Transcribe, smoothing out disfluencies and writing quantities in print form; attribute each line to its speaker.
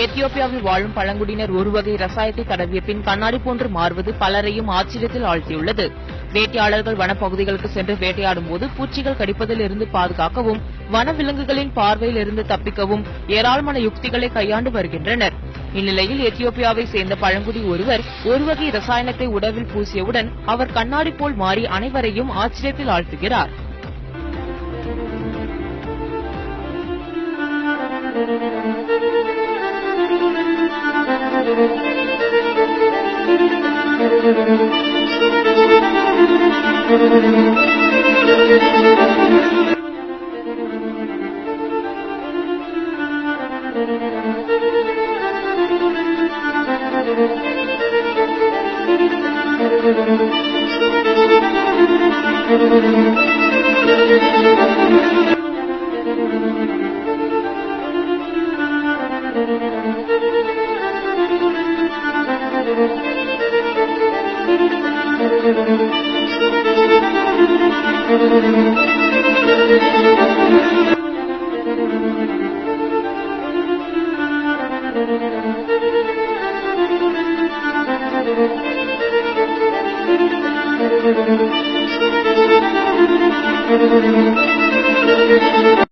Speaker 1: எத்தியோப்பியாவில் வாழும் பழங்குடியினர் ஒரு வகை ரசாயத்தை தடவிய பின் கண்ணாடி போன்று மாறுவது பலரையும் ஆச்சரியத்தில் ஆழ்த்தியுள்ளது. வேட்டையாளர்கள் வனப்பகுதிகளுக்கு சென்று வேட்டையாடும் போது பூச்சிகள் கடிப்பதில் இருந்து பாதுகாக்கவும் வனவிலங்குகளின் பார்வையில் இருந்து தப்பிக்கவும் ஏராளமான யுக்திகளை கையாண்டு வருகின்றனர். இந்நிலையில் எத்தியோப்பியாவை சேர்ந்த பழங்குடி ஒருவர் ஒரு வகை ரசாயனத்தை உடலில் பூசியவுடன் அவர் கண்ணாடி போல் மாறி அனைவரையும் ஆச்சரியத்தில் ஆழ்த்துகிறார். Thank you.